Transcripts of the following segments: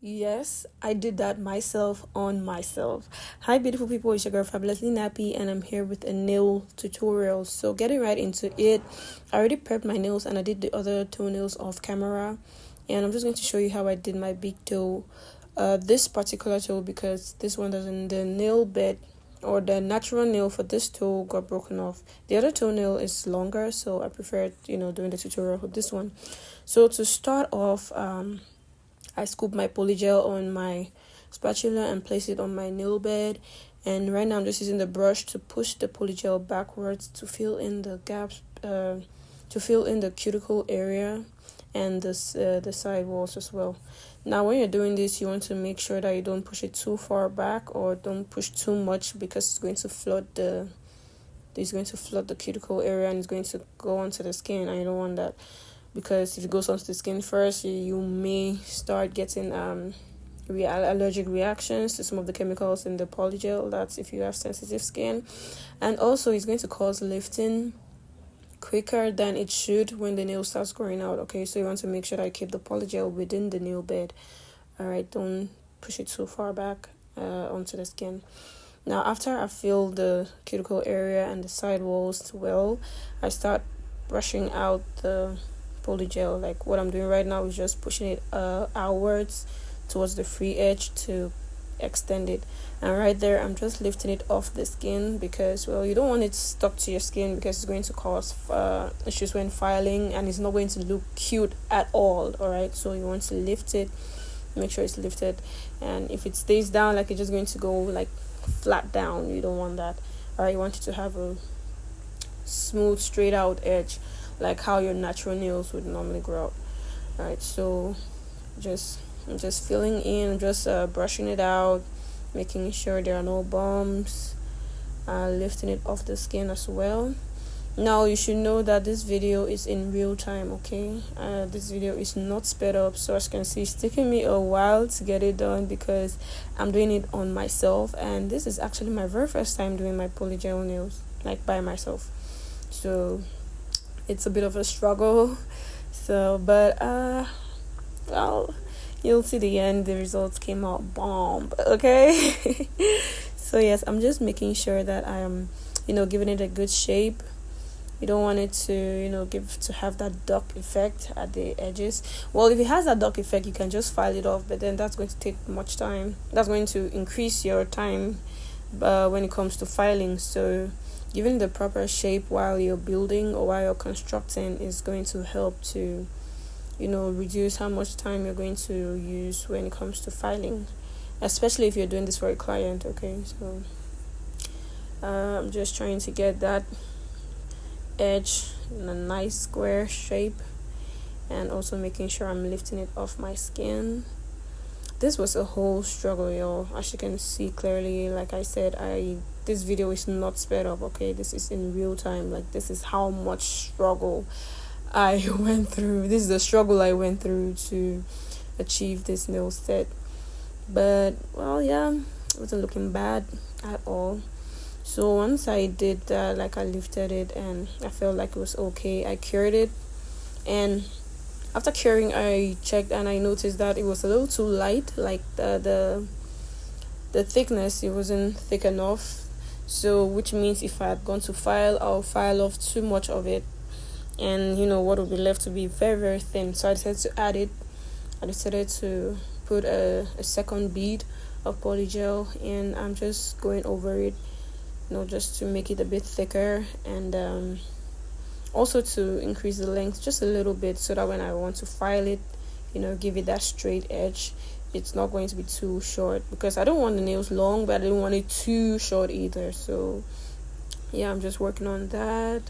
Yes, I did that myself on myself. Hi, beautiful people, it's your girl Fabulously Nappy, and I'm here with a nail tutorial. So, getting right into it, I already prepped my nails and I did the other toenails off camera, and I'm just going to show you how I did my big toe. This particular toe, because this one doesn't, the nail bed or the natural nail for this toe got broken off. The other toenail is longer, so I preferred, doing the tutorial with this one. So, to start off, I scoop my polygel on my spatula and place it on my nail bed. And right now I'm just using the brush to push the polygel backwards to fill in the gaps, to fill in the cuticle area and the side walls as well. Now when you're doing this, you want to make sure that you don't push it too far back or don't push too much, because it's going to flood the cuticle area and it's going to go onto the skin, and you don't want that, because if it goes onto the skin first, you may start getting allergic reactions to some of the chemicals in the polygel. That's if you have sensitive skin. And also it's going to cause lifting quicker than it should when the nail starts growing out. Okay, so you want to make sure that you keep the polygel within the nail bed. All right, don't push it too far back onto the skin. Now after I fill the cuticle area and the side walls well, I start brushing out the polygel. Like what I'm doing right now is just pushing it outwards towards the free edge to extend it, and right there I'm just lifting it off the skin, because you don't want it stuck to your skin, because it's going to cause issues when filing and it's not going to look cute at all. All right, so you want to lift it, make sure it's lifted, and if it stays down, like it's just going to go like flat down, you don't want that. All right, you want it to have a smooth straight out edge, like how your natural nails would normally grow out. All right, so I'm just filling in, just brushing it out, making sure there are no bumps, lifting it off the skin as well. Now you should know that this video is in real time. Okay, this video is not sped up, so as you can see, it's taking me a while to get it done because I'm doing it on myself, and this is actually my very first time doing my polygel nails like by myself, so it's a bit of a struggle. So but well, you'll see the end, the results came out bomb. Okay. So yes, I'm just making sure that I'm giving it a good shape. You don't want it to have that duck effect at the edges. Well, if it has that duck effect, you can just file it off, but then that's going to take much time. That's going to increase your time when it comes to filing. So giving the proper shape while you're building or while you're constructing is going to help to reduce how much time you're going to use when it comes to filing, especially if you're doing this for a client. Okay, so I'm just trying to get that edge in a nice square shape, and also making sure I'm lifting it off my skin. This was a whole struggle, y'all. As you can see clearly, like I said, this video is not sped up. Okay, this is in real time. Like, this is how much struggle I went through. This is the struggle I went through to achieve this nail set. But yeah, it wasn't looking bad at all. So once I did that, like I lifted it and I felt like it was okay, I cured it, and after curing I checked and I noticed that it was a little too light. Like the thickness, it wasn't thick enough. So which means if I had gone to file, I'll file off too much of it, and what would be left to be very, very thin. So I decided to add it. I decided to put a second bead of polygel, and I'm just going over it, just to make it a bit thicker, and also to increase the length just a little bit, so that when I want to file it, give it that straight edge, it's not going to be too short, because I don't want the nails long, but I don't want it too short either. So yeah, I'm just working on that.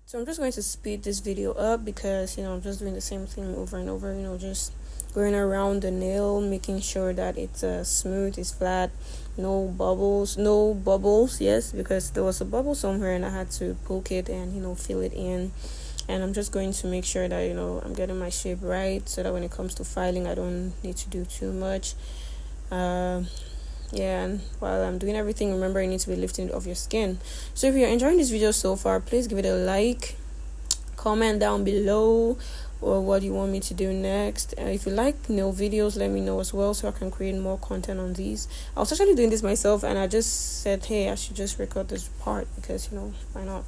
So I'm just going to speed this video up, because I'm just doing the same thing over and over, just going around the nail, making sure that it's smooth, it's flat, no bubbles. Yes, because there was a bubble somewhere and I had to poke it and fill it in. And I'm just going to make sure that I'm getting my shape right, so that when it comes to filing, I don't need to do too much. And while I'm doing everything, remember, you need to be lifting it off your skin. So if you're enjoying this video so far, please give it a like, comment down below or what you want me to do next. If you like nail videos, let me know as well, so I can create more content on these. I was actually doing this myself, and I just said, hey, I should just record this part because, why not.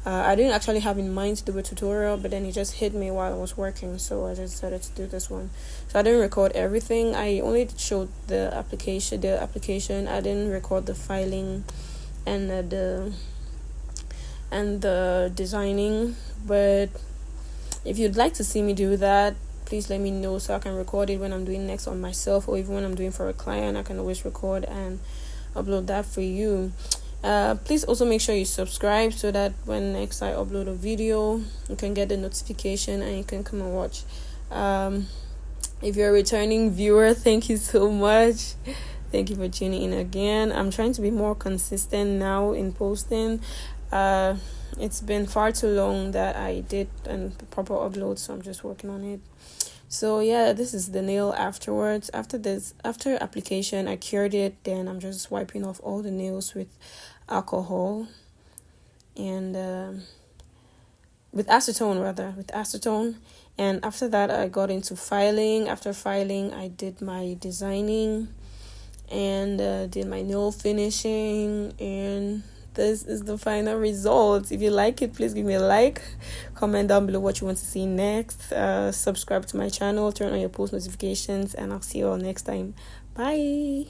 I didn't actually have in mind to do a tutorial, but then it just hit me while I was working, so I just decided to do this one. So I didn't record everything. I only showed the application. I didn't record the filing and the designing. But if you'd like to see me do that, please let me know so I can record it when I'm doing next on myself, or even when I'm doing for a client. I can always record and upload that for you. Please also make sure you subscribe so that when next I upload a video, you can get the notification and you can come and watch. If you're a returning viewer, thank you so much. Thank you for tuning in again. I'm trying to be more consistent now in posting. It's been far too long that I did a proper upload, so I'm just working on it. So yeah, this is the nail afterwards. After application, I cured it. Then I'm just wiping off all the nails with alcohol and with acetone. And after that, I got into filing. After filing, I did my designing and did my nail finishing, and this is the final result. If you like it, please give me a like, comment down below what you want to see next, subscribe to my channel, turn on your post notifications, and I'll see you all next time. Bye.